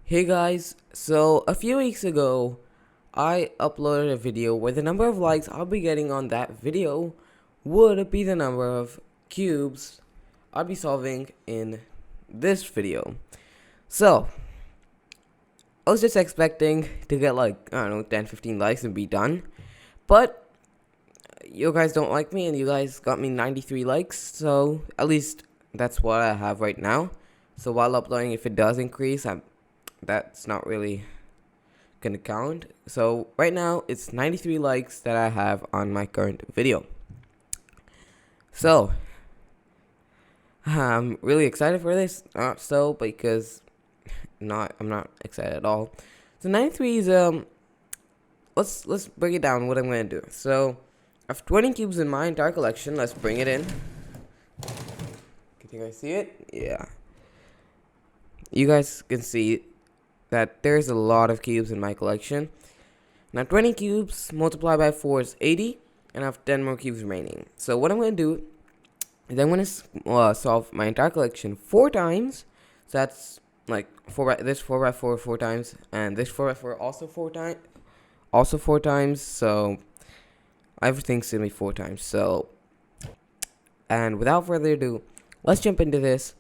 Hey guys, so a few weeks ago, I uploaded a video where the number of likes I'll be getting on that video would be the number of cubes I'll be solving in this video. So, I was just expecting to get like, I don't know, 10-15 likes and be done. But, you guys don't like me and you guys got me 93 likes, so at least that's what I have right now. So while uploading, if it does increase, that's not really gonna count. So right now it's 93 likes that I have on my current video. So I'm really excited for this. Not so, because I'm not excited at all. So 93 is let's break it down what I'm gonna do. So I have 20 cubes in my entire collection. Let's bring it in. Can you guys see it? Yeah. You guys can see that there's a lot of cubes in my collection. Now 20 cubes multiplied by 4 is 80, and I have 10 more cubes remaining. So what I'm going to do is I'm going to solve my entire collection 4 times. So that's like 4x4 4 times, and this 4x4 also 4 times. So everything's going to be 4 times. So, and without further ado, let's jump into this.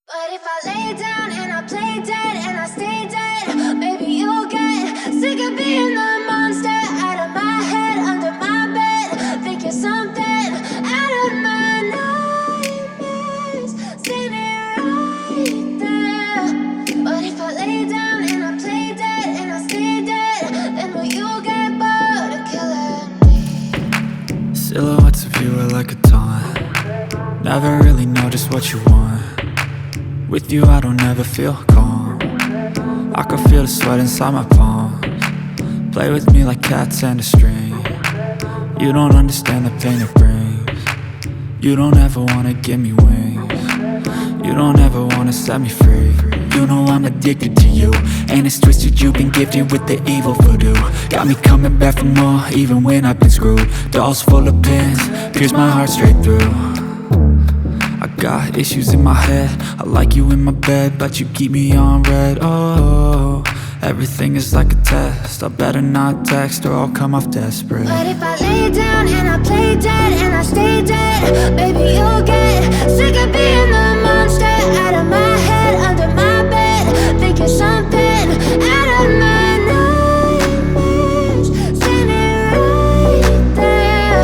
But if I lay down and I play dead and I stay dead, maybe you'll get sick of being the monster out of my head, under my bed. Think you're something out of my nightmares, standing right there. But if I lay down and I play dead and I stay dead, then will you get bored of killing me? Silhouettes of you are like a taunt. Never really know just what you want. With you I don't ever feel calm. I can feel the sweat inside my palms. Play with me like cats and a string. You don't understand the pain it brings. You don't ever wanna give me wings. You don't ever wanna set me free. You know I'm addicted to you, and it's twisted, you've been gifted with the evil voodoo. Got me coming back for more, even when I've been screwed. Dolls full of pins, pierce my heart straight through. I got issues in my head, I like you in my bed, but you keep me on red. Oh, everything is like a test. I better not text or I'll come off desperate. But if I lay down and I play dead and I stay dead, baby you'll get sick of being the monster out of my head, under my bed. Think you're something out of my nightmares, standing right there.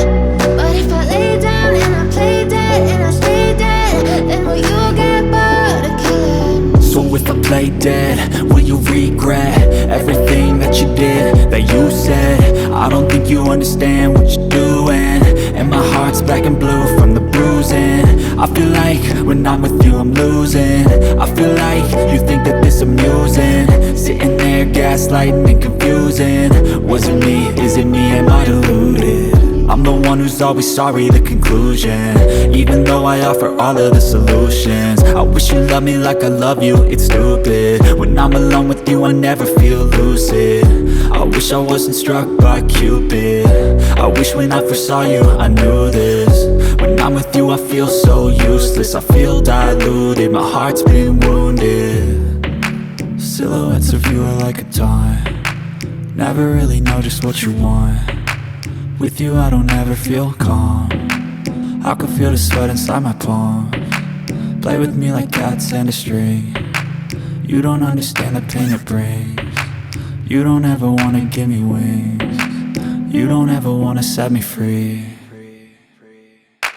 But if I lay down and I play dead and I stay dead, then will you get bored of killing me? So if I play dead, will you regret everything that you did, that you said? I don't think you understand what you're doing, and my heart's black and blue from the bruising. I feel like when I'm with you I'm losing. I feel like you think that this amusing, sitting there gaslighting and confusing. Was it me? Is it me? Am I deluded? I'm the one who's always sorry, the conclusion, even though I offer all of the solutions. I wish you loved me like I love you, it's stupid. When I'm alone with you I never feel lucid. I wish I wasn't struck by Cupid. I wish when I first saw you I knew this. When I'm with you I feel so useless, I feel diluted, my heart's been wounded. Silhouettes of you are like a taunt. Never really know just what you want. With you I don't ever feel calm. I can feel the sweat inside my palms. Play with me like cats and a string. You don't understand the pain it brings. You don't ever wanna give me wings. You don't ever wanna set me free.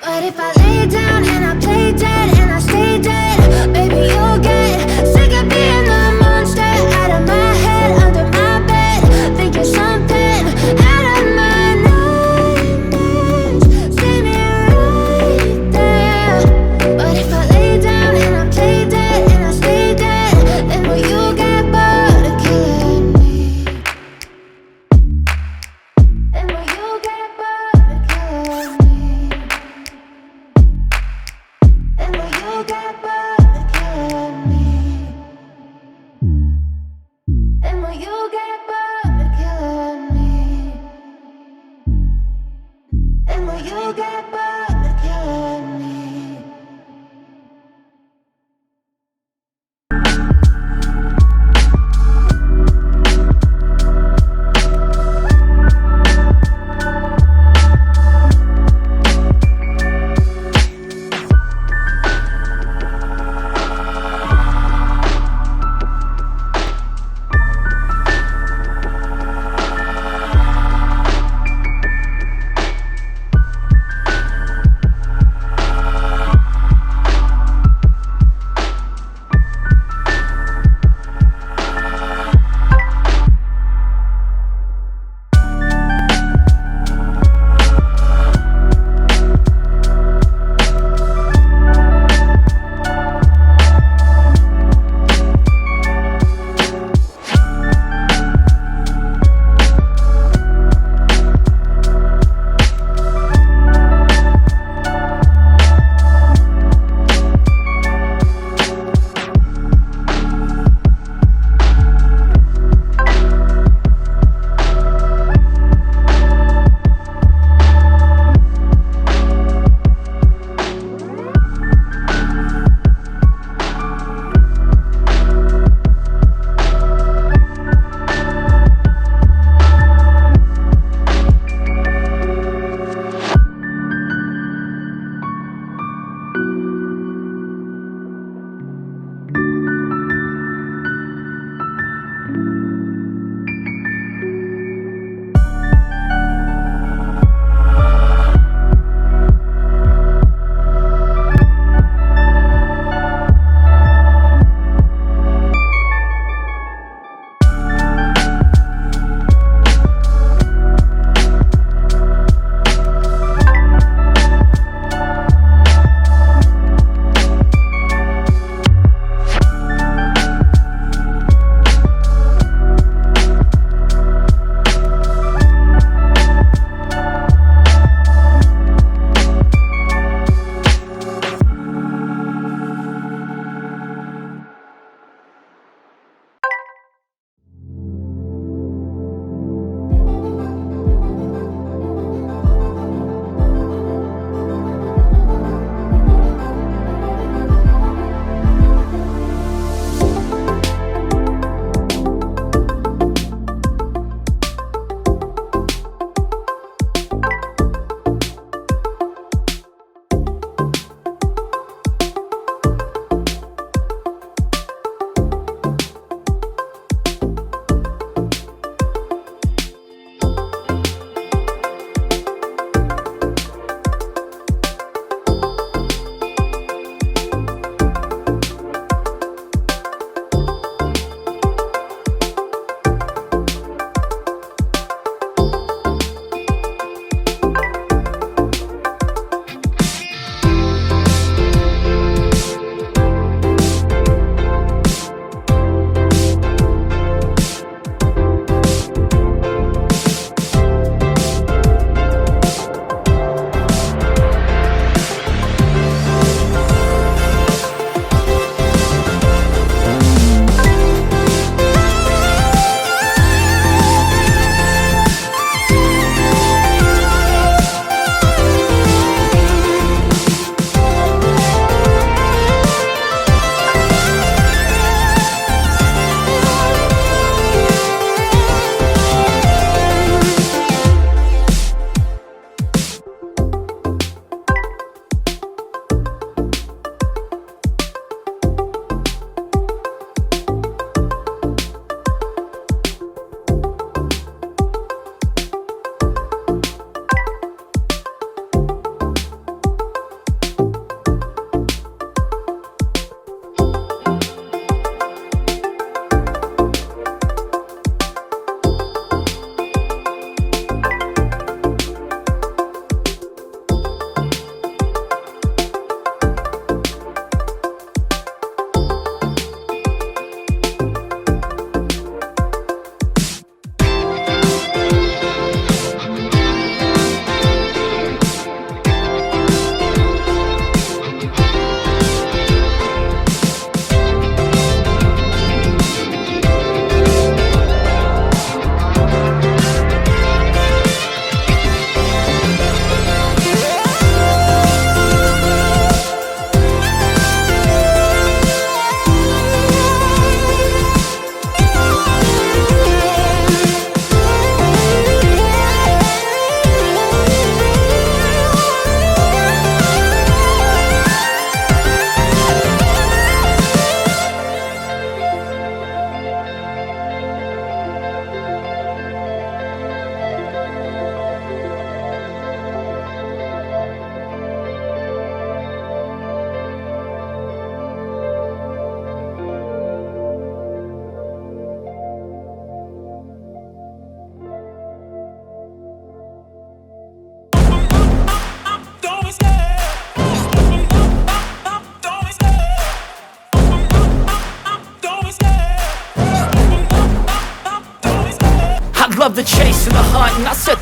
But if I lay down and I play dead and I stay dead, baby you'll get sick of being the monster out of my head, under my bed. Think you're something out of my nightmares, standing right there. But if I lay down and I play dead and I stay dead, then will you get bored of killing me? Then will you get bored of killing me?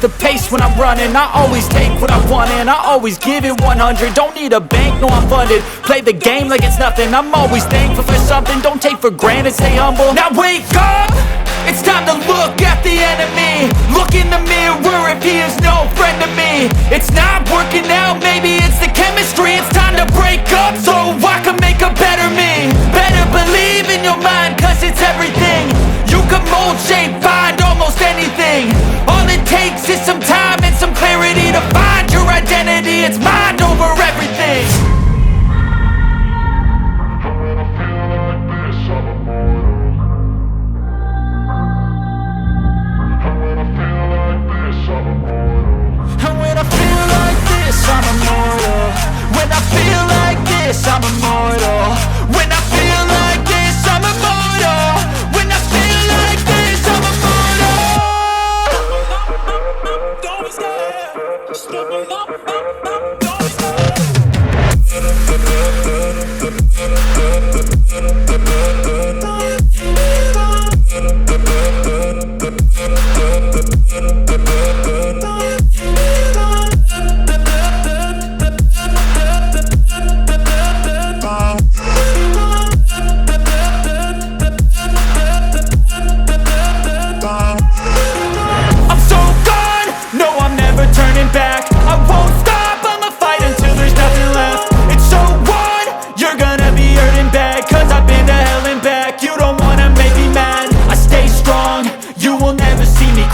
the pace when I'm running. I always take what I want and I always give it 100. Don't need a bank, no I'm funded. Play the game like it's nothing. I'm always thankful for something. Don't take for granted, stay humble. Now wake up! It's time to look at the enemy. Look in the mirror if he is no friend to me. It's not working out, maybe it's the chemistry. It's time to break up so I can make a better me. Better believe in your mind, cause it's everything. You can mold, shape, find almost anything. All it takes is some time and some clarity to find your identity. It's mind over everything. I'm immortal. When I feel like this, I'm immortal. When I feel like this, I'm immortal. When I feel like this, I'm immortal. Don't be scared. Just give me up. Don't be scared.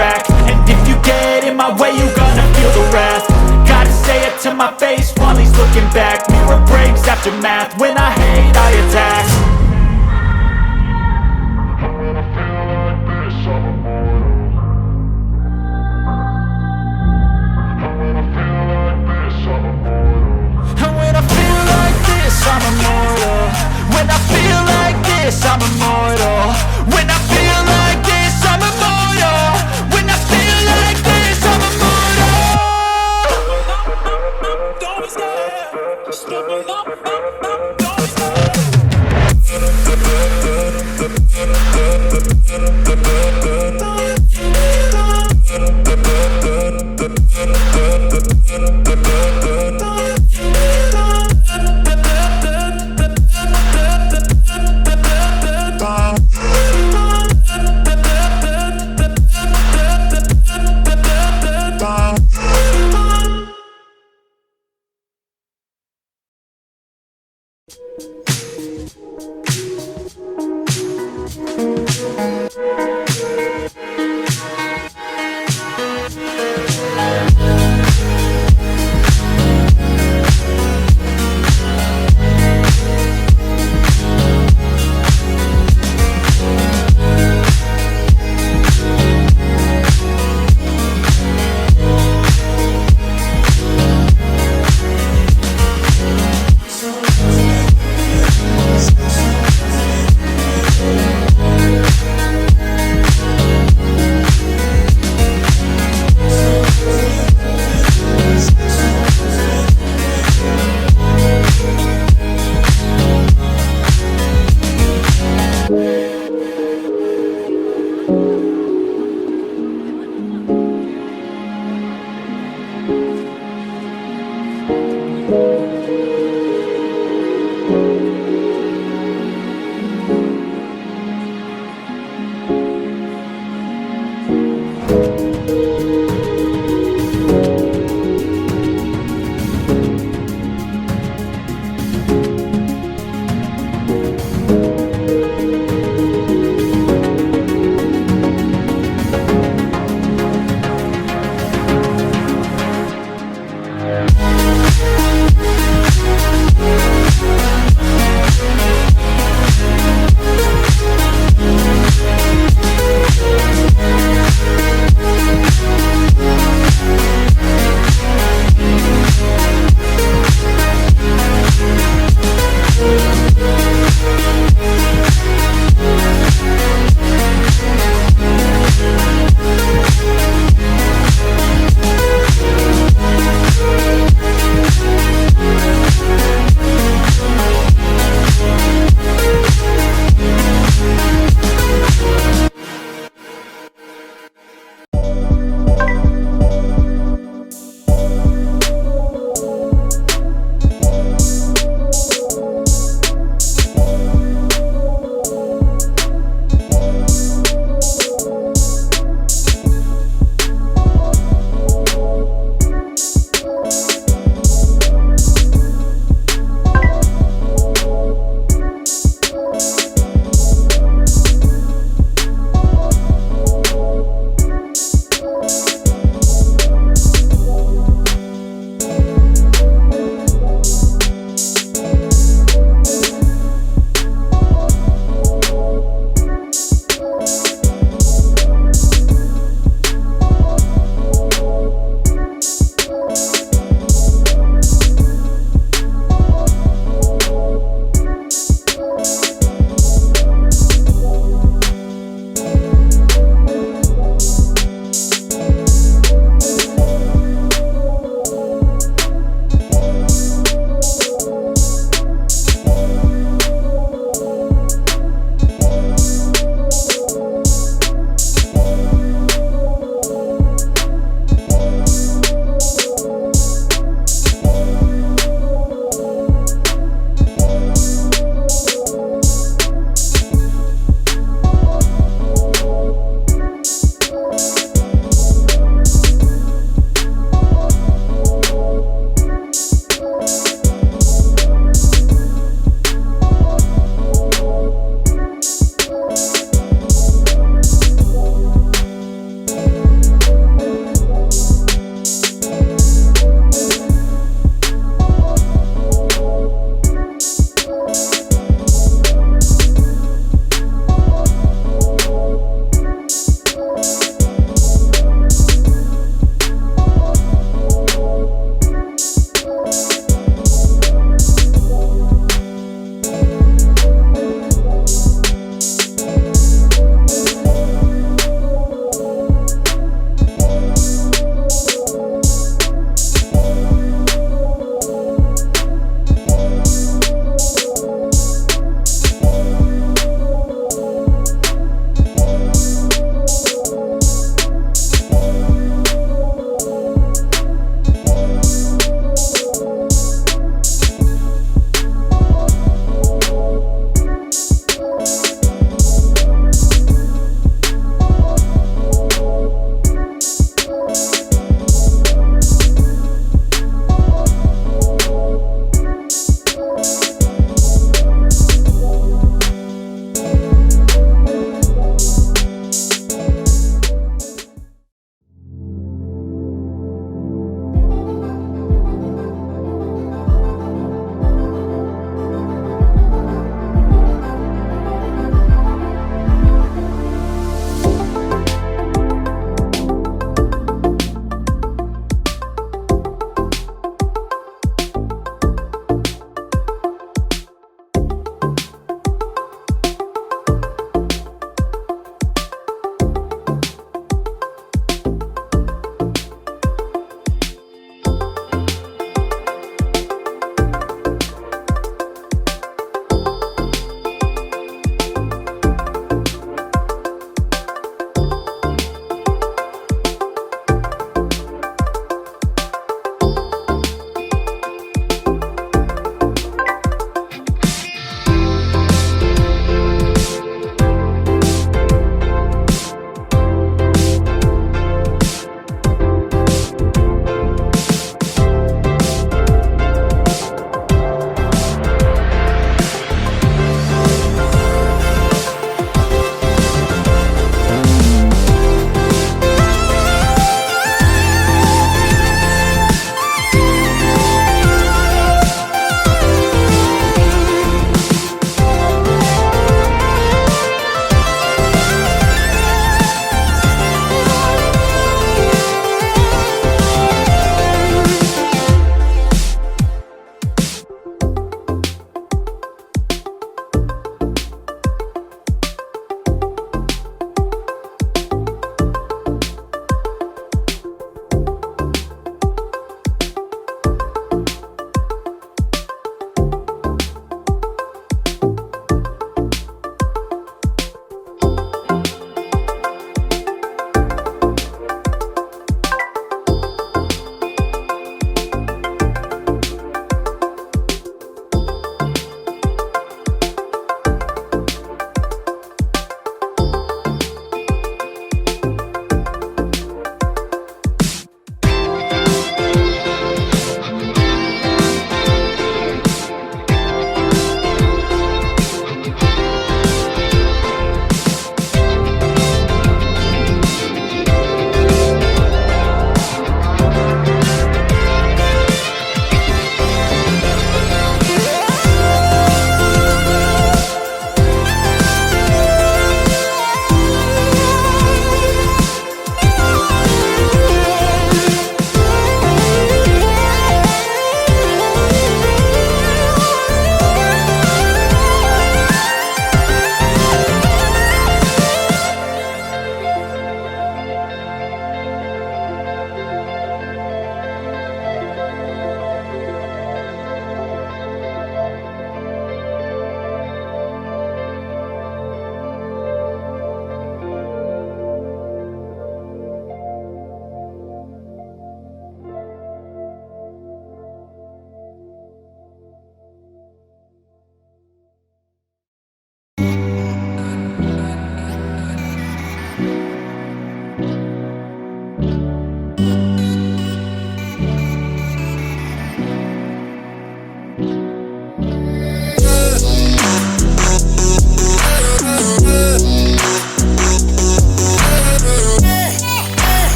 And if you get in my way, you gonna feel the wrath. Gotta say it to my face while he's looking back. Mirror breaks after math. When I hate, I attack. When I feel like this, I'm immortal. When I feel like this, I'm immortal. When I feel like this, I'm immortal. When I feel like this, I'm immortal. When I feel like this, I'm immortal. When I feel like this, I'm immortal. Don't be scared. Just give me up. Don't be scared.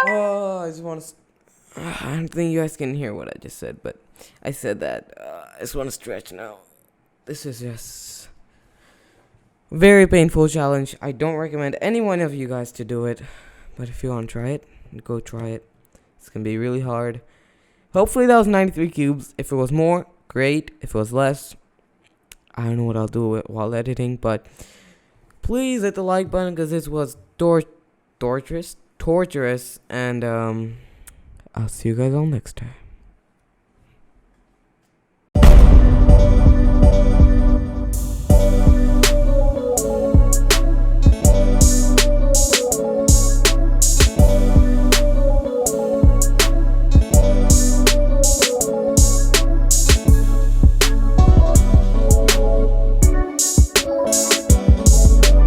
I just want to. I don't think you guys can hear what I just said, but I said that. I just want to stretch now. This is just very painful challenge. I don't recommend any one of you guys to do it, but if you want to try it, go try it. It's gonna be really hard. Hopefully that was 93 cubes. If it was more, great. If it was less, I don't know what I'll do while editing, but please hit the like button because this was torturous, and I'll see you guys all next time.